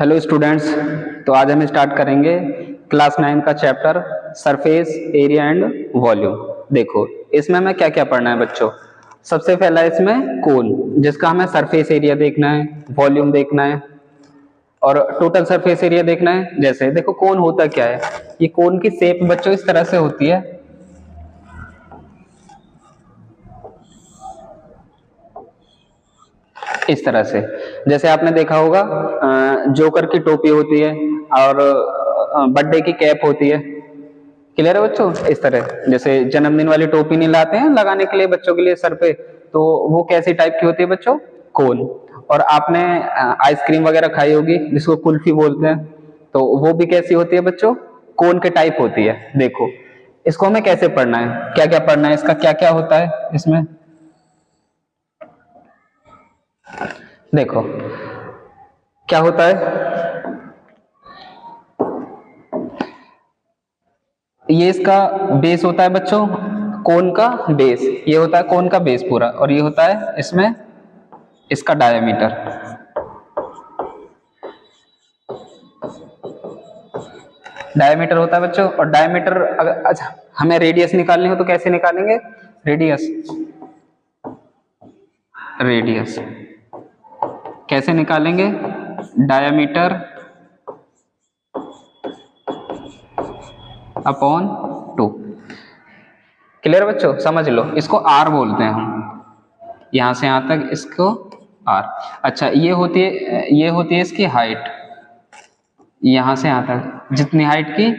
Hello students. तो आज हम स्टार्ट करेंगे क्लास 9 का chapter surface area and volume. देखो इसमें हमें क्या क्या पढ़ना है बच्चों। सबसे पहला इसमें कोन, जिसका हमें सरफेस एरिया देखना है, वॉल्यूम देखना है और टोटल सरफेस एरिया देखना है। जैसे देखो कोन होता क्या है, ये कोन की शेप बच्चों इस तरह से होती है। इस तरह से, जैसे आपने देखा होगा जोकर की टोपी होती है और बर्थडे की कैप होती है। क्लियर है बच्चों? इस तरह जैसे जन्मदिन वाली टोपी नहीं लाते हैं लगाने के लिए बच्चों के लिए सर पे, तो वो कैसी टाइप की होती है बच्चों? कोन। और आपने आइसक्रीम वगैरह खाई होगी जिसको कुल्फी बोलते हैं, तो वो भी कैसी होती है बच्चों? कोन के टाइप होती है। देखो इसको हमें कैसे पढ़ना है, क्या क्या पढ़ना है, इसका क्या क्या होता है इसमें। देखो क्या होता है, ये इसका बेस होता है बच्चों, कोन का बेस, ये होता है कोन का बेस पूरा, और ये होता है इसमें इसका डायमीटर। डायमीटर होता है बच्चों। और डायमीटर अगर अच्छा हमें रेडियस निकालनी हो तो कैसे निकालेंगे? रेडियस, रेडियस कैसे निकालेंगे? Diameter upon 2। क्लियर बच्चों? समझ लो, इसको आर बोलते हैं हम, यहां से यहां तक इसको आर। अच्छा ये होती है इसकी हाइट, यहां से यहां तक जितनी हाइट की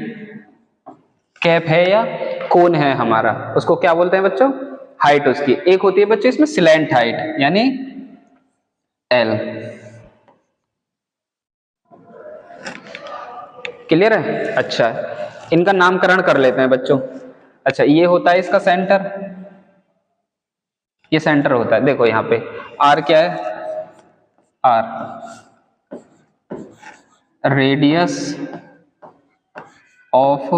कैप है या कोन है हमारा, उसको क्या बोलते हैं बच्चों? हाइट उसकी। एक होती है बच्चों इसमें स्लैंट हाइट यानी एल। क्लियर है? अच्छा इनका नामकरण कर लेते हैं बच्चों। अच्छा ये होता है इसका सेंटर, ये सेंटर होता है। देखो यहाँ पे आर क्या है? R radius of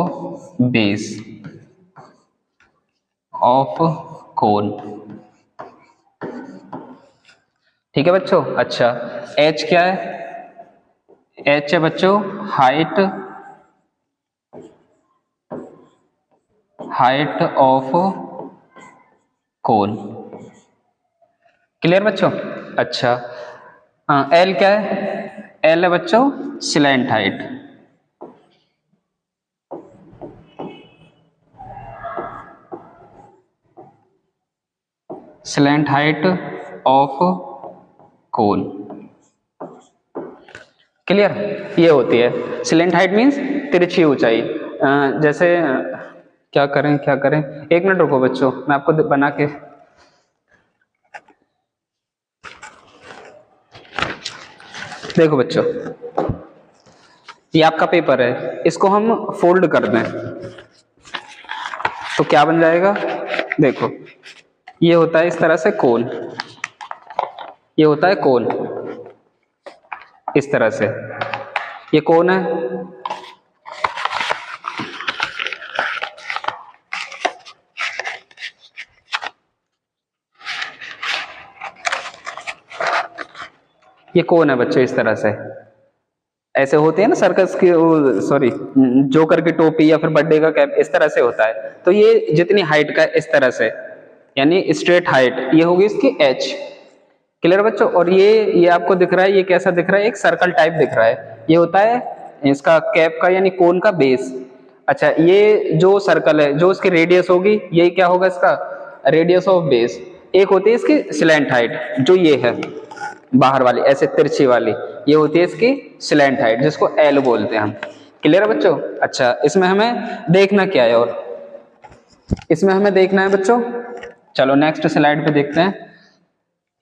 base of cone. ठीक है बच्चों। अच्छा एच क्या है? एच है बच्चों height, height of cone. Clear बच्चों? अच्छा एल क्या है? एल है बच्चों slant height. Slant height of cone. Clear? ये होती है स्लैंट हाइट मींस तिरछी ऊंचाई। जैसे क्या करें क्या करें, एक मिनट रुको बच्चों, मैं आपको बना के। देखो बच्चों ये आपका पेपर है, इसको हम फोल्ड कर दें तो क्या बन जाएगा? देखो ये होता है इस तरह से कोन, ये होता है कोन इस तरह से, ये कोन है। ये कोन है बच्चों इस तरह से। ऐसे होते हैं ना सर्कस की, सॉरी जोकर की टोपी या फिर बर्थडे का कैप, इस तरह से होता है। तो ये जितनी हाइट का इस तरह से यानी स्ट्रेट हाइट, ये होगी इसकी एच। क्लियर बच्चों? और ये आपको दिख रहा है, ये कैसा दिख रहा है? एक सर्कल टाइप दिख रहा है, ये होता है इसका कैप का यानी कोन का बेस। अच्छा ये जो सर्कल है जो इसकी रेडियस होगी, ये क्या होगा इसका? Radius of base. एक होती है इसकी स्लैंट हाइट जो ये है बाहर वाली ऐसे तिरछी वाली, ये होती है इसकी स्लैंट हाइट जिसको एल बोलते हैं हम। क्लियर है बच्चों? अच्छा इसमें हमें देखना क्या है, और इसमें हमें देखना है बच्चों, चलो नेक्स्ट स्लाइड पे देखते हैं।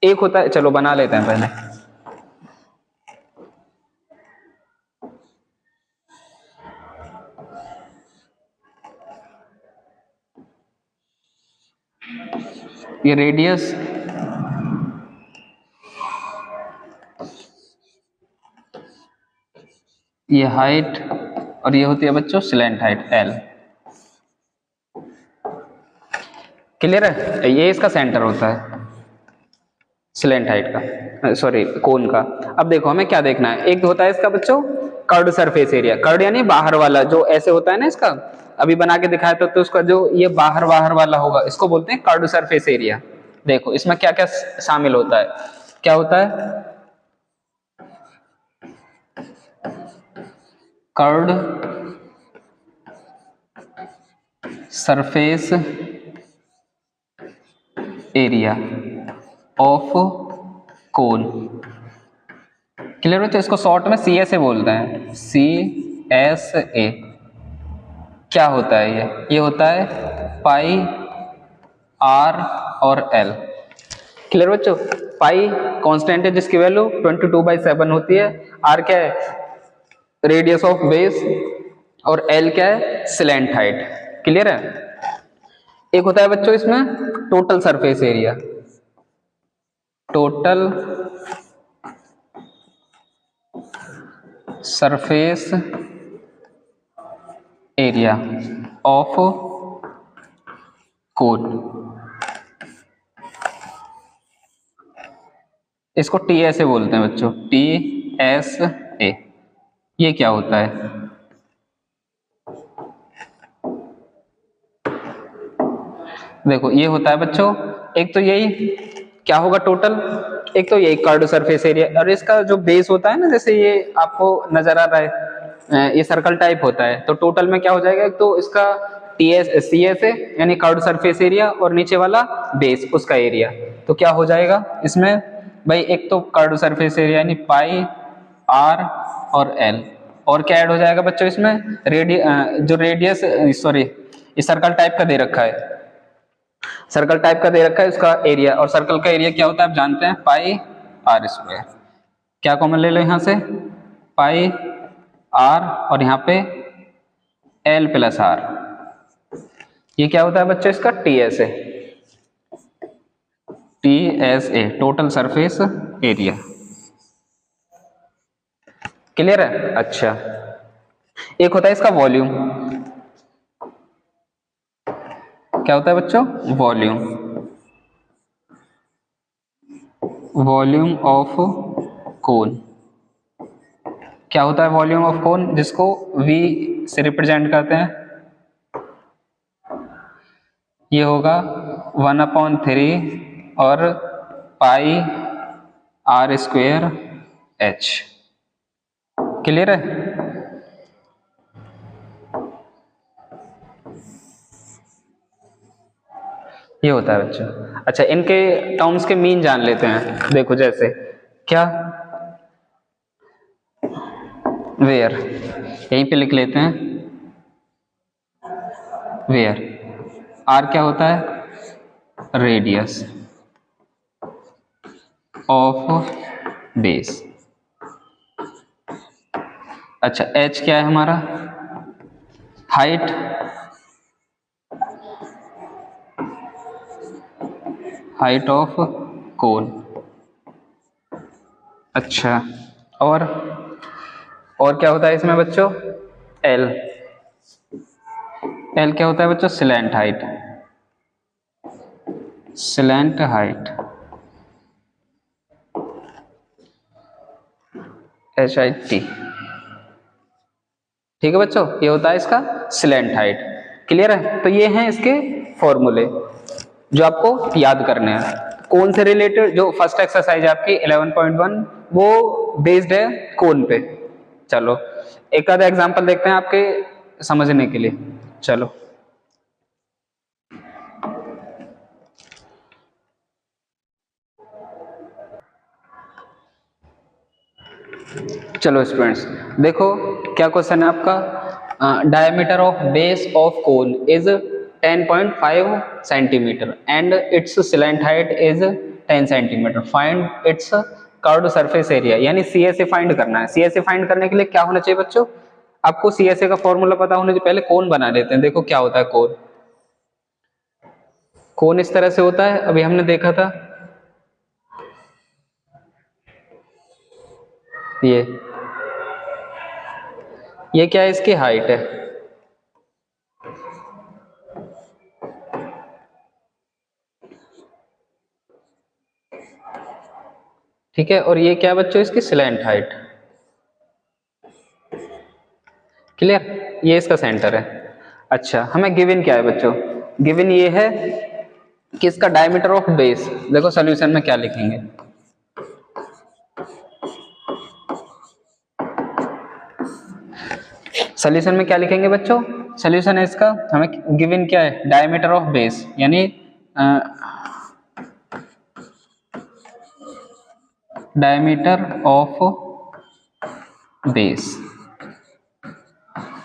एक होता है, चलो बना लेते हैं पहले। ये रेडियस, ये हाइट, और ये होती है बच्चों स्लैंट हाइट एल। क्लियर है? ये इसका सेंटर होता है। स्लैंट हाइट का, सॉरी कोन का। अब देखो हमें क्या देखना है, एक होता है इसका बच्चों कर्व्ड सरफेस एरिया, कर्व्ड यानी बाहर वाला जो ऐसे होता है ना, इसका अभी बना के दिखाया था, तो उसका जो ये बाहर बाहर वाला होगा इसको बोलते हैं कर्व्ड सरफेस एरिया। देखो इसमें क्या क्या शामिल होता है, क्या होता है, curved surface area of cone. Clear हो? तो इसको शॉर्ट में सी एस ए बोलते हैं, सी एस ए। क्या होता है ये होता है पाई आर और एल। क्लियर बच्चों? पाई कांस्टेंट है जिसकी वैल्यू 22/7 होती है, आर क्या है रेडियस ऑफ बेस, और एल क्या है स्लैंट हाइट। क्लियर है? एक होता है बच्चों इसमें total surface area, total surface area of कोन। इसको टी एस ए बोलते हैं बच्चों, टी एस ए। ये क्या होता है, देखो ये होता है बच्चों, एक तो यही क्या होगा टोटल, एक तो यही कर्व्ड सरफेस एरिया, और इसका जो बेस होता है ना, जैसे ये आपको नजर आ रहा है ये सर्कल टाइप होता है, तो टोटल में क्या हो जाएगा, एक तो इसका T S C S A यानी कर्व्ड सरफेस एरिया, और नीचे वाला बेस उसका एरिया, तो क्या हो जाएगा इसमें भाई, एक तो कर्व्ड सरफेस एरिया यानी पाई आर और एल, और क्या ऐड हो जाएगा बच्चों इसमें जो रेडियस सॉरी ये सर्कल टाइप का दे रखा है, सर्कल टाइप का दे रखा है उसका एरिया, और सर्कल का एरिया क्या होता है आप जानते हैं पाई आर स्क्वायर। क्या कॉमन ले लो यहां से, पाई आर और यहाँ पे एल प्लस आर। ये क्या होता है बच्चों इसका T S A, T S A total surface area. Clear है? अच्छा, एक होता है इसका वॉल्यूम। क्या होता है बच्चों वॉल्यूम, वॉल्यूम ऑफ कोन। क्या होता है वॉल्यूम ऑफ कोन, जिसको V से रिप्रेजेंट करते हैं, ये होगा 1/3 और पाई आर स्क्वेयर एच। क्लियर है? ये होता है बच्चों। अच्छा, इनके टर्म्स के मीन जान लेते हैं। देखो जैसे क्या, वेयर, यहीं पे लिख लेते हैं वेयर। आर क्या होता है रेडियस ऑफ बेस। अच्छा, एच क्या है हमारा हाइट, हाइट ऑफ कोन। अच्छा, और क्या होता है इसमें बच्चों एल, एल क्या होता है बच्चों slant height, slant height H I T. ठीक है बच्चों, ये होता है इसका स्लैंट हाइट। क्लियर है? तो ये हैं इसके फॉर्मूले जो आपको याद करने हैं। कौन से रिलेटेड, जो फर्स्ट एक्सरसाइज आपकी 11.1 वो बेस्ड है कोन पे। चलो एक आधा एग्जांपल देखते हैं आपके समझने के लिए। चलो चलो स्टूडेंट्स देखो क्या क्वेश्चन है आपका, diameter of base of cone is 10.5 centimetre and it's slant height is 10 centimetre, find its curved surface area. यानी सीएसए फाइंड करना है। सीएसए फाइंड करने के लिए क्या होना चाहिए बच्चों, आपको सीएसए का फॉर्मूला पता होने से पहले कोन बना लेते हैं। देखो क्या होता है कोन, कोन इस तरह से होता है, अभी हमने देखा था ये क्या है इसकी हाइट है, ठीक है, और ये क्या है बच्चों, इसकी स्लैंट हाइट। क्लियर, ये इसका सेंटर है। अच्छा, हमें गिवन क्या है बच्चों, गिवन ये है कि इसका डायमीटर ऑफ बेस, देखो सॉल्यूशन में क्या लिखेंगे, सॉल्यूशन में क्या लिखेंगे बच्चों, सॉल्यूशन है इसका, हमें गिवन क्या है, डायमीटर ऑफ बेस, यानी डायमीटर ऑफ बेस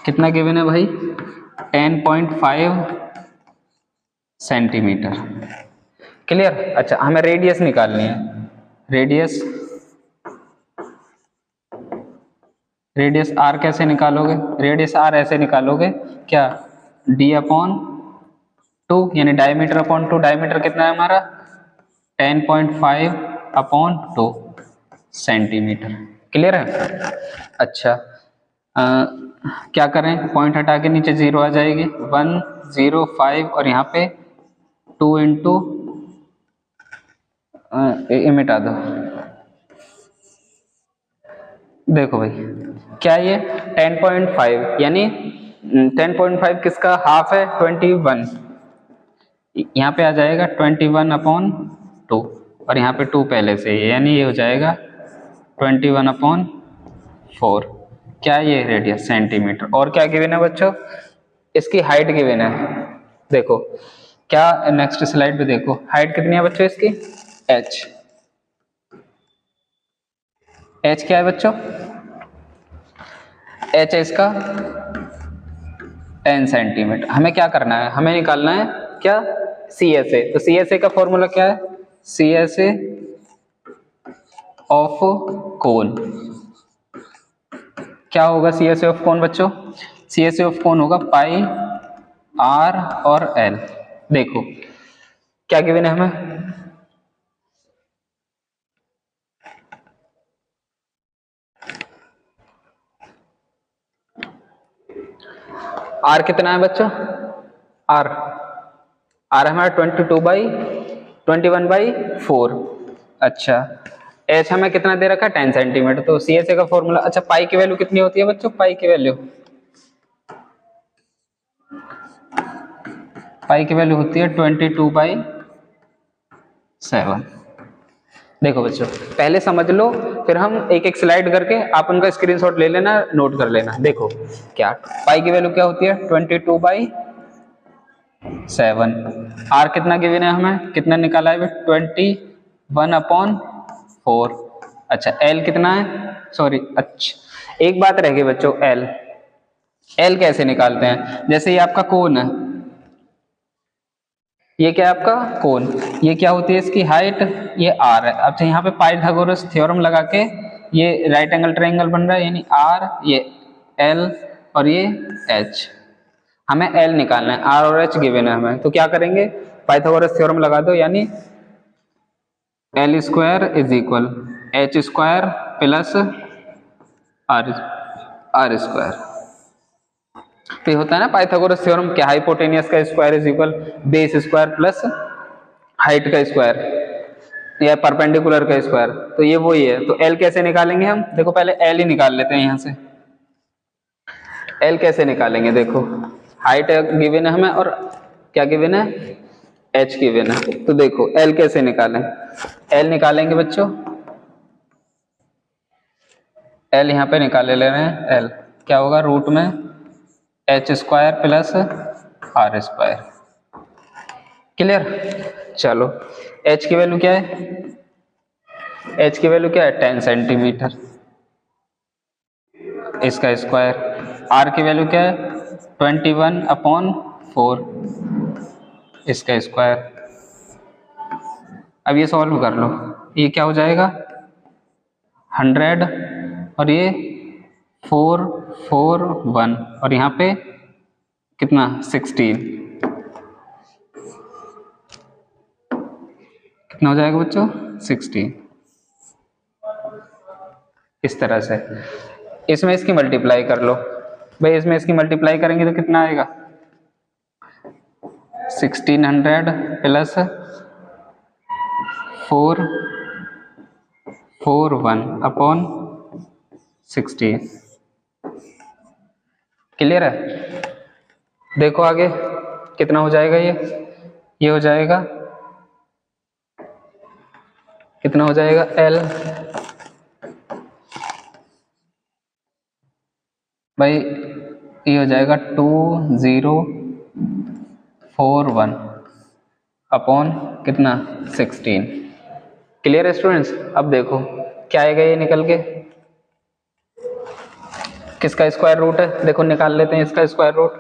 कितना गिवन है भाई, 10.5 सेंटीमीटर। क्लियर। अच्छा, हमें रेडियस निकालनी है, रेडियस, रेडियस आर कैसे निकालोगे, रेडियस आर ऐसे निकालोगे क्या, डी अपॉन 2, यानी डायमीटर अपॉन 2, डायमीटर कितना है हमारा 10.5 अपॉन 2 सेंटीमीटर। क्लियर है। अच्छा, क्या करें, पॉइंट हटा के नीचे 0 आ जाएगी, 105 और यहाँ पे 2 इंटू मिटा दो, देखो भाई क्या ये 10.5, यानी 10.5 किसका हाफ है, 21, यहाँ पे आ जाएगा 21 अपॉन 2 और यहाँ पे 2 पहले से ही, यानी ये हो जाएगा 21 अपॉन 4। क्या ये रेडियस सेंटीमीटर, और क्या गिवन है बच्चों, इसकी हाइट गिवन है, देखो क्या, नेक्स्ट स्लाइड पे देखो हाइट कितनी है बच्चों इसकी, h, h क्या है बच्चों, h है इसका 10 सेंटीमीटर। हमें क्या करना है, हमें निकालना है क्या, CSA, तो CSA का फॉर्मूला क्या है, CSA ऑफ कोन, क्या होगा CSA ऑफ कोन बच्चों, CSA ऑफ कोन होगा पाई R और L। देखो क्या गिवन है हमें, R कितना है बच्चों, R हमारा 21/4। अच्छा, H हमें कितना दे रखा है 10 सेंटीमीटर, तो CSA का फॉर्मूला, अच्छा पाई की वैल्यू कितनी होती है बच्चों, पाई की वैल्यू होती है 22/7। देखो बच्चों पहले समझ लो, फिर हम एक एक स्लाइड करके आप उनका स्क्रीनशॉट ले लेना, नोट कर लेना। देखो क्या पाई की वैल्यू क्या होती है 22/7, आर कितना गिवन है हमें, कितना निकाला है 21/4। अच्छा एल कितना है, सॉरी, अच्छा एक बात रह गई बच्चों, एल कैसे निकालते हैं, जैसे ये आपका कोन है, ये क्या है आपका कोन, ये क्या होती है इसकी हाइट, ये आर है। अच्छा यहाँ पे पाइथागोरस थ्योरम लगा के ये राइट एंगल ट्रायंगल बन रहा है, यानी आर, ये एल और ये एच, हमें एल निकालना है, आर और एच गिवन है हमें, तो क्या करेंगे पाइथागोरस थ्योरम लगा दो, यानी L square is equal H square plus R square. तो ये होता है ना पाइथागोरस थ्योरम, क्या हाइपोटेनियस का square is equal base square plus height का स्क्वायर या परपेंडिकुलर का स्क्वायर, तो ये वही है। तो एल कैसे निकालेंगे हम, देखो पहले एल ही निकाल लेते हैं, यहां से एल कैसे निकालेंगे, देखो हाइट गिवन है हमें और क्या गिवन है, एच गिवन है, तो देखो एल कैसे निकालें, एल निकालेंगे बच्चों, एल यहाँ पे निकाले ले रहे हैं, एल क्या होगा रूट में H square plus R square. Clear. चलो एच की वैल्यू क्या है, एच की वैल्यू क्या है 10 सेंटीमीटर, इसका स्क्वायर, आर की वैल्यू क्या है 21/4, इसका स्क्वायर। अब ये सॉल्व कर लो, ये क्या हो जाएगा 100 और ये 441 और यहाँ पे कितना 16, कितना हो जाएगा बच्चों 16, इस तरह से। इसमें इसकी मल्टीप्लाई कर लो भाई, इसमें इसकी मल्टीप्लाई करेंगे तो कितना आएगा 1600 प्लस 441 4/16। क्लियर है? देखो आगे कितना हो जाएगा, ये हो जाएगा, कितना हो जाएगा L भाई, ये हो जाएगा 2041 अपॉन कितना 16। क्लियर है स्टूडेंट्स? अब देखो क्या आएगा ये निकल के, किसका स्क्वायर रूट है, देखो निकाल लेते हैं इसका स्क्वायर रूट।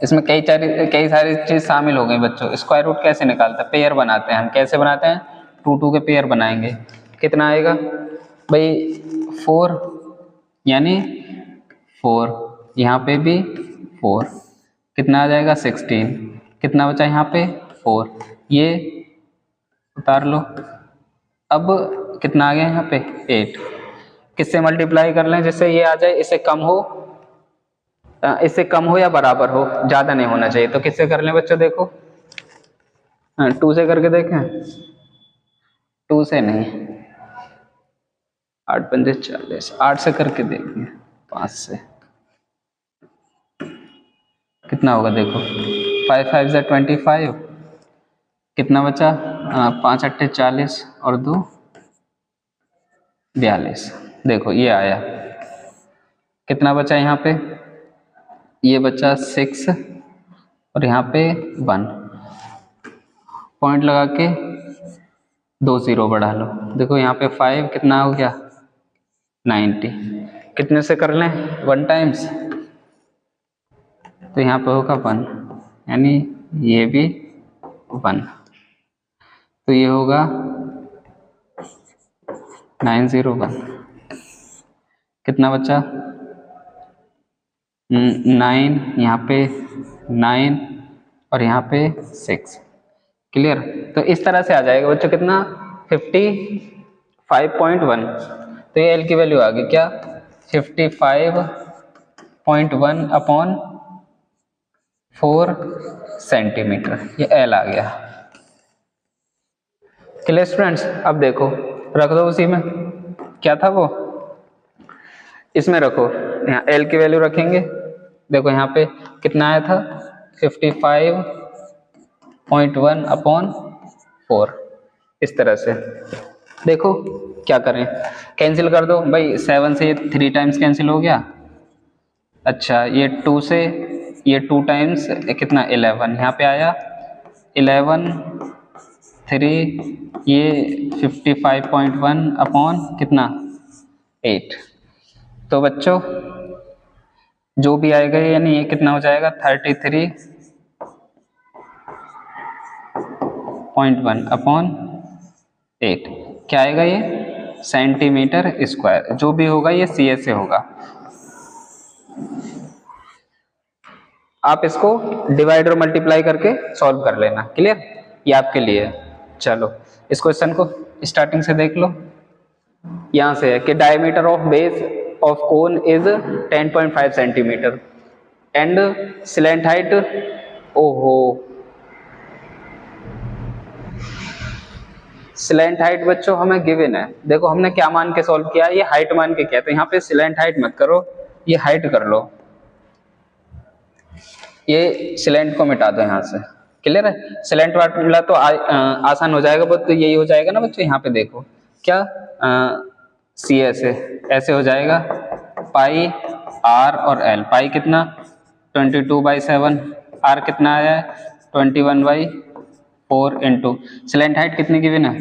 इसमें कई सारी चीज शामिल हो गई बच्चों। स्क्वायर रूट कैसे निकालते हैं, पेयर बनाते हैं हम। कैसे बनाते हैं, 2 के पेयर बनाएंगे। कितना आएगा भाई 4, यानी 4, यहाँ पे भी 4, कितना आ जाएगा 16, कितना बचा यहाँ पे 4, ये उतार लो। अब कितना आ गया यहाँ पे 8, किससे मल्टीप्लाई कर लें जिससे ये आ जाए, इससे कम हो या बराबर हो, ज्यादा नहीं होना चाहिए। तो किससे कर लें बच्चों, देखो 2 से करके देखें, 2 से नहीं, 8 पंजे 40, 8 से करके देखें, 5 से कितना होगा देखो, 5 5 जा 25, कितना बचा 5 8 40 और 2 42। देखो ये आया, कितना बचा यहाँ पे, ये बचा 6 और यहाँ पे 1, पॉइंट लगा के 2 0 बढ़ा लो। देखो यहाँ पे 5 कितना हो गया 90, कितने से कर लें 1 टाइम्स, तो यहाँ पे होगा 1, यानी ये भी 1, तो ये होगा 901। कितना बचा 9, यहाँ पे 9 और यहाँ पे 6। क्लियर? तो इस तरह से आ जाएगा बच्चों कितना 55.1। तो ये L की वैल्यू आ गई क्या 55.1 अपॉन 4 सेंटीमीटर, ये L आ गया। Clear students? अब देखो रख दो उसी में, क्या था वो, इसमें रखो, यहाँ L की वैल्यू रखेंगे। देखो यहाँ पे कितना आया था 55.1 अपॉन 4, इस तरह से। देखो क्या करें, कैंसिल कर दो भाई, 7 से ये 3 टाइम्स कैंसिल हो गया। अच्छा ये 2 से ये 2 टाइम्स कितना 11, यहाँ पे आया 11, 3, ये 55.1 अपॉन कितना 8। तो बच्चों जो भी आएगा यानी ये कितना हो जाएगा 33.1 अपॉन 8, क्या आएगा ये सेंटीमीटर स्क्वायर। जो भी होगा ये CS से होगा। आप इसको डिवाइड और मल्टीप्लाई करके सॉल्व कर लेना। क्लियर? ये आपके लिए है। चलो इस क्वेश्चन को स्टार्टिंग से देख लो। यहाँ से है कि diameter of base of cone is 10.5 centimetre and slant height, ओहो स्लैंट हाइट बच्चों हमें गिवन है। देखो हमने क्या मान के सॉल्व किया, ये हाइट मान के किया, तो यहाँ पे स्लैंट हाइट मत करो, ये हाइट कर लो, ये स्लैंट को मिटा दो यहाँ से। क्लियर है? स्लैंट वाला तो आसान हो जाएगा बहुत, तो यही हो जाएगा ना बच्चों। यहाँ पे देखो क्या CS है, ऐसे हो जाएगा पाई R और L। पाई कितना 22/7, R कितना आया है 21/4 इंटू स्लैंट हाइट कितनी गिवन है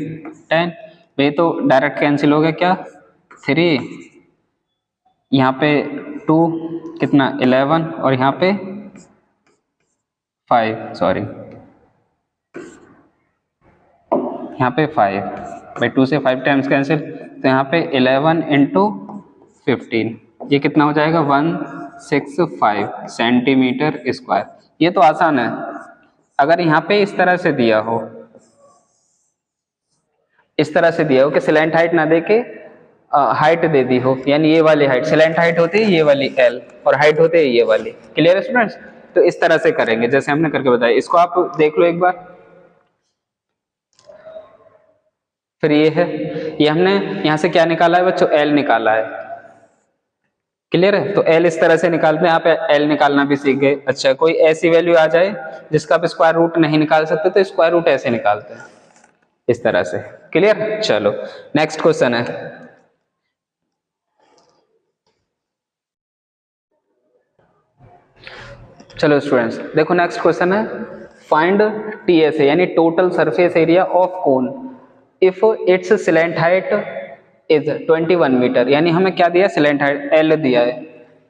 10। भाई तो डायरेक्ट कैंसिल हो गया, क्या 3, यहाँ पे 2 कितना 11 और यहाँ पे 5, सॉरी यहाँ पे 5, भाई 2 से 5 टाइम्स कैंसिल, तो यहाँ पे 11 इंटू 15, ये कितना हो जाएगा 165 सेंटीमीटर स्क्वायर। ये तो आसान है। अगर यहाँ पे इस तरह से दिया हो, इस तरह से दिया हो कि स्लैंट हाइट ना दे के हाइट दे दी हो, यानी ये वाली हाइट स्लैंट हाइट होती है, ये वाली L और हाइट होती है ये वाली। क्लियर है स्टूडेंट्स? तो इस तरह से करेंगे जैसे हमने करके बताया। इसको आप देख लो एक बार। फिर ये है, ये हमने यहाँ से क्या निकाला है बच्चों, एल निकाला है। क्लियर है? तो एल इस तरह से निकालते हैं, आप एल निकालना भी सीख गए। अच्छा, कोई ऐसी वैल्यू आ जाए जिसका आप स्क्वायर रूट नहीं निकाल सकते तो स्क्वायर रूट ऐसे निकालते हैं, इस तरह से। क्लियर? चलो नेक्स्ट क्वेश्चन है। चलो स्टूडेंट्स देखो नेक्स्ट क्वेश्चन है, फाइंड टीएसए यानी total surface area of cone if it's slant height is 21 metre, यानी हमें क्या दिया, स्लैंट हाइट एल दिया है,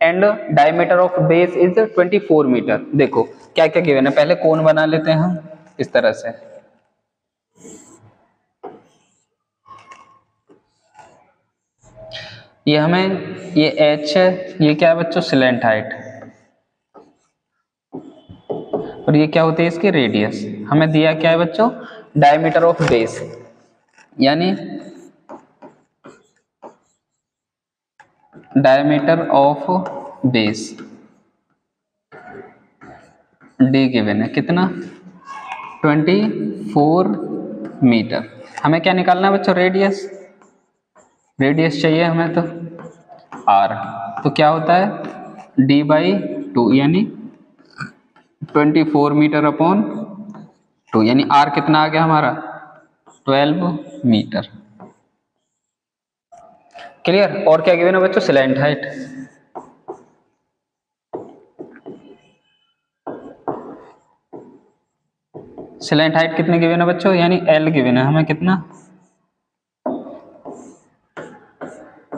and diameter of base is 24 metre. देखो क्या क्या गिवन है, पहले कोन बना लेते हैं हम इस तरह से। ये हमें ये एच है, ये क्या है बच्चों, स्लैंट हाइट, और ये क्या होती है इसकी रेडियस। हमें दिया क्या है बच्चों, डायमीटर ऑफ बेस, यानी diameter of base D given है, कितना, 24 मीटर। हमें क्या निकालना है बच्चों, रेडियस, रेडियस चाहिए हमें तो आर, तो क्या होता है d/2 यानी 24 मीटर अपॉन 2, यानी आर कितना आ गया हमारा, 12 मीटर। क्लियर? और क्या गिवन है बच्चों, स्लैंट हाइट, स्लैंट हाइट कितने गिवन है बच्चों, यानी एल गिवन है हमें, कितना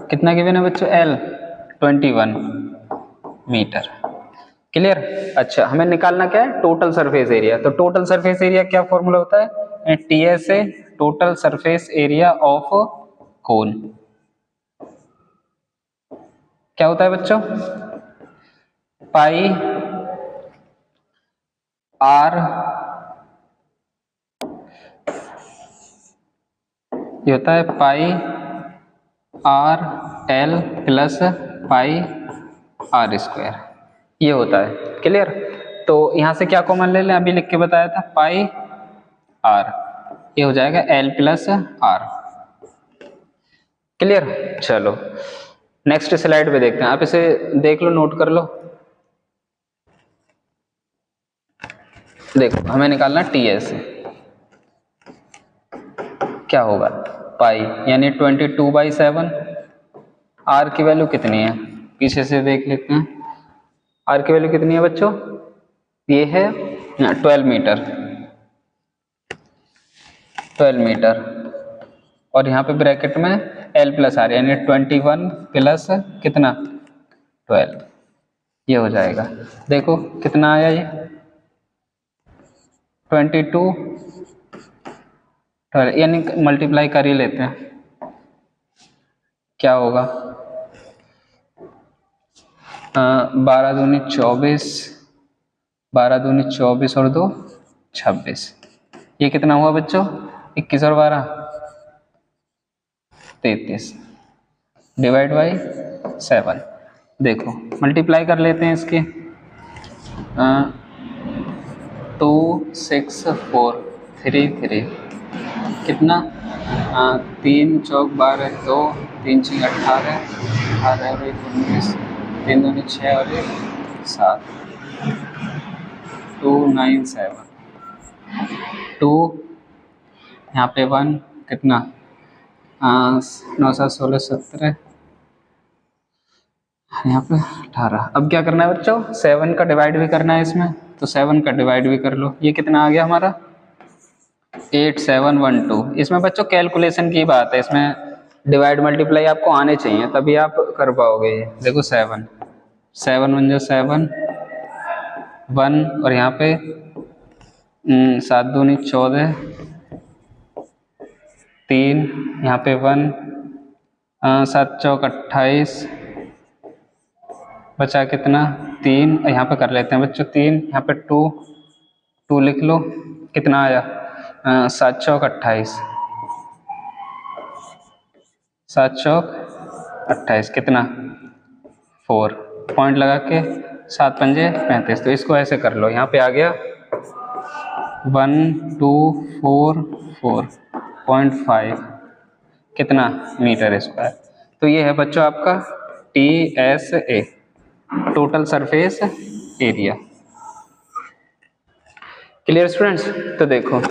कितना गिवन है बच्चों, एल 21 मीटर। क्लियर? अच्छा, हमें निकालना क्या है, टोटल सरफेस एरिया। तो टोटल सरफेस एरिया क्या फॉर्मूला होता है, TSA total surface area of cone. क्या होता है बच्चों, पाई आर, ये होता है pi R L plus pi R square, ये होता है। क्लियर? तो यहां से क्या कॉमन ले लें, अभी लिख के बताया था, पाई आर, ये हो जाएगा एल प्लस आर। क्लियर? चलो नेक्स्ट स्लाइड पे देखते हैं, आप इसे देख लो, नोट कर लो। देखो हमें निकालना टीएस, क्या होगा, पाई यानी 22/7, आर की वैल्यू कितनी है, पीछे से देख लेते हैं, आर की वैल्यू कितनी है बच्चों, ये है 12 मीटर, 12 मीटर, और यहाँ पे ब्रैकेट में एल प्लस आर यानी 21 प्लस कितना 12, ये हो जाएगा। देखो कितना आया, ये 22 12, यानी मल्टीप्लाई कर ही लेते हैं, क्या होगा, 12 दूनी 24, 12 दूनी 24 और 2 26, ये कितना हुआ बच्चों, 21 और 12 33, डिवाइड बाई 7। देखो मल्टीप्लाई कर लेते हैं इसके, 2 6 4 3 3, कितना, 3 चौक 12, 2 3 6 18, 18 और 1 19, 3 दूनी 6 और 1 7, 2 9 7, 2 यहाँ पे 1 कितना, 9 7 16 17, यहाँ पे 18। अब क्या करना है बच्चों, 7 का डिवाइड भी करना है इसमें, तो 7 का डिवाइड भी कर लो, ये कितना आ गया हमारा 8712। इसमें बच्चों कैलकुलेशन की बात है, इसमें डिवाइड मल्टीप्लाई आपको आने चाहिए तभी आप कर पाओगे। देखो 7 7 1 7 1, और यहाँ पे 7 दूनी 14, 3 यहाँ पे 1, 7 चौक 28, बचा कितना 3, यहाँ पे कर लेते हैं बच्चों 3, यहाँ पे 2 लिख लो, कितना आया 7 चौक 28, 7 चौक 28, कितना 4, पॉइंट लगा के 7 पंजे 35, तो इसको ऐसे कर लो, यहाँ पे आ गया 1 2 4 4.5, कितना मीटर स्क्वायर। तो ये है बच्चों आपका TSA, total surface area. Clear students? तो देखो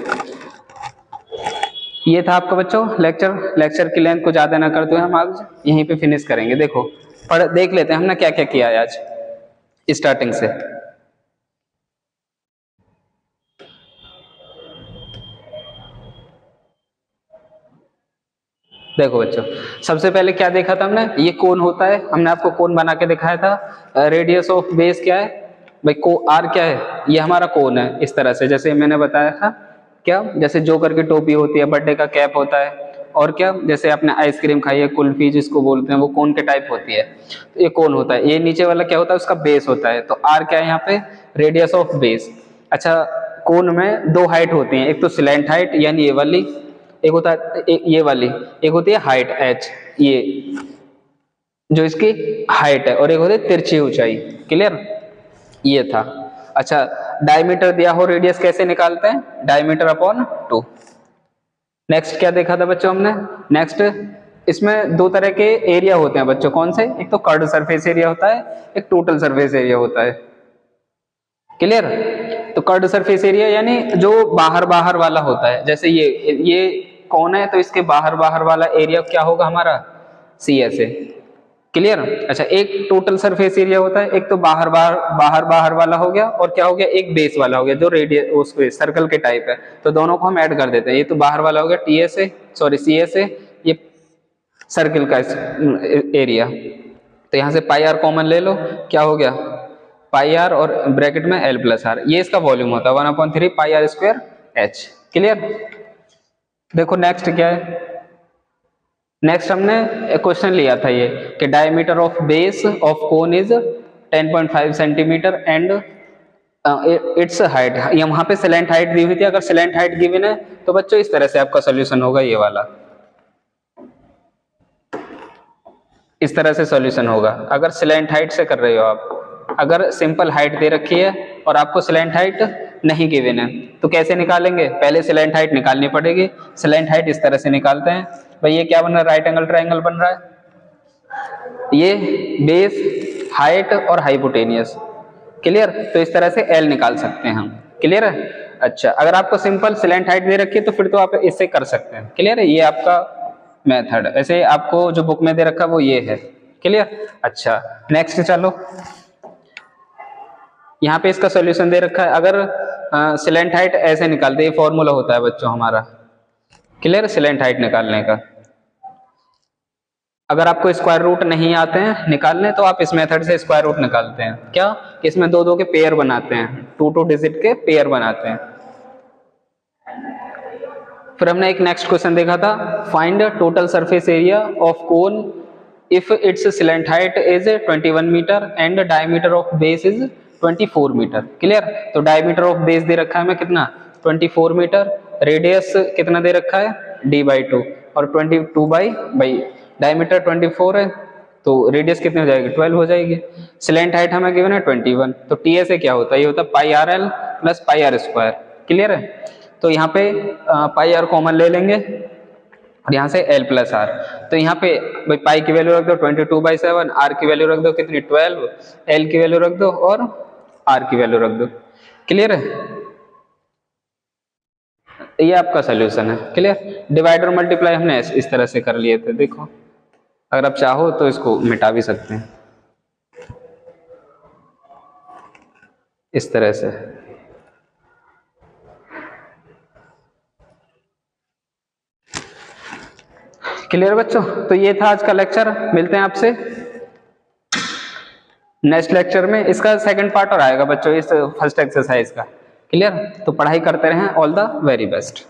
ये था आपका बच्चों लेक्चर की लेंथ को ज्यादा ना करते हुए हम आज यहीं पे फिनिश करेंगे। देखो देख लेते हैं हमने क्या क्या किया है आज स्टार्टिंग से। देखो बच्चों सबसे पहले क्या देखा था हमने, ये कोन होता है, हमने आपको कोन बना के दिखाया था। रेडियस ऑफ बेस क्या है भाई, आर क्या है, ये हमारा कोन है। इस तरह से जैसे मैंने बताया था क्या, जैसे जोकर की टोपी होती है, बर्थडे का कैप होता है, और क्या जैसे आपने आइसक्रीम खाई है कुल्फी जिसको बोलते हैं, वो कोन के टाइप होती है। तो ये कोन होता है। ये नीचे वाला क्या होता है, उसका बेस होता है। तो आर क्या है यहाँ पे, रेडियस ऑफ बेस। अच्छा कोन में दो हाइट होती है, एक तो स्लैंट हाइट यानी ये वाली, एक होता है ये वाली, एक होती है हाइट h, ये जो इसकी हाइट है, और एक होती है तिरछी ऊंचाई। क्लियर? ये था। अच्छा डायमीटर दिया हो, रेडियस कैसे निकालते हैं, डायमीटर अपॉन 2। नेक्स्ट क्या देखा था बच्चों हमने, नेक्स्ट इसमें दो तरह के एरिया होते हैं बच्चों, कौन से, एक तो कर्व्ड सरफेस एरिया होता है, एक टोटल सरफेस एरिया होता है। क्लियर? तो कर्व्ड सरफेस एरिया यानी जो बाहर बाहर वाला होता है, जैसे ये कौन है, तो इसके बाहर बाहर वाला एरिया क्या होगा हमारा, CSA। क्लियर? अच्छा एक टोटल सरफेस एरिया होता है, एक तो बाहर बाहर वाला हो गया, और क्या हो गया, एक बेस वाला हो गया जो रेडियस उसके सर्कल के टाइप है। तो दोनों को हम ऐड कर देते हैं, ये तो बाहर वाला हो गया CSA, ये सर्कल का एरिया। तो यहाँ से पाई आर कॉमन ले लो, क्या हो गया पाई आर और ब्रैकेट में L प्लस आर, ये इसका वॉल्यूम होता है 1/3 पाई आर स्क्वायर H। क्लियर? देखो नेक्स्ट क्या है, नेक्स्ट हमने एक क्वेश्चन लिया था ये कि diameter of base of cone is 10.5 centimetre and it's height. ये वहां पे स्लैंट हाइट दी हुई थी। अगर स्लैंट हाइट गिवन है तो बच्चों इस तरह से आपका सॉल्यूशन होगा, ये वाला इस तरह से सॉल्यूशन होगा अगर स्लैंट हाइट से कर रहे हो आप। अगर सिंपल हाइट दे रखी है और आपको स्लैंट हाइट नहीं गिवन है तो कैसे निकालेंगे, पहले स्लैंट हाइट निकालनी पड़ेगी। स्लैंट हाइट इस तरह से निकालते हैं भाई, ये क्या बन रहा है, राइट एंगल ट्रायंगल बन रहा है, ये बेस हाइट और हाइपोटेनियस। क्लियर? तो इस तरह से L निकाल सकते हैं हम। क्लियर है? अच्छा अगर आपको सिंपल स्लैंट हाइट दे रखी है तो फिर तो आप इससे कर सकते हैं। क्लियर है? ये आपका मेथड, ऐसे आपको जो बुक में दे रखा है वो ये है। क्लियर? अच्छा नेक्स्ट चलो, यहाँ पे इसका सॉल्यूशन दे रखा है। अगर स्लैंट हाइट ऐसे निकालते, ये फॉर्मूला होता है बच्चों हमारा। क्लियर? स्लैंट हाइट निकालने का अगर आपको स्क्वायर रूट नहीं आते हैं निकालने तो आप इस मेथड से स्क्वायर रूट निकालते हैं। क्या? इसमें दो दो के पेयर बनाते हैं, 2 डिजिट के पेयर बनाते हैं। फिर हमने एक नेक्स्ट क्वेश्चन देखा था, find total surface area of cone if it's slant height is 21 metre and diameter of base is 24 metre. Clear? तो डायमीटर ऑफ बेस दे रखा है हमें कितना, 24 मीटर, रेडियस कितना दे रखा है d/2, और 22 डायमीटर 24 है तो रेडियस कितनी हो जाएगी, 12 हो जाएगी। स्लैंट हाइट हमें गिवन है 21, तो TSA क्या होता है, ये होता है pi R L plus pi R square. Clear है? तो यहाँ पे पाई आर कॉमन ले लेंगे और यहाँ से L प्लस आर। तो यहाँ पे भाई पाई की वैल्यू रख दो 22/7, आर की वैल्यू रख दो कितनी 12, L की वैल्यू रख दो और आर की वैल्यू रख दो। क्लियर है? ये आपका सोल्यूशन है। क्लियर? डिवाइड और मल्टीप्लाई हमने इस तरह से कर लिए थे। देखो अगर आप चाहो तो इसको मिटा भी सकते हैं इस तरह से। क्लियर बच्चों? तो ये था आज का लेक्चर, मिलते हैं आपसे नेक्स्ट लेक्चर में। इसका सेकंड पार्ट और आएगा बच्चों इस फर्स्ट एक्सरसाइज का। क्लियर? तो पढ़ाई करते रहें। All the very best.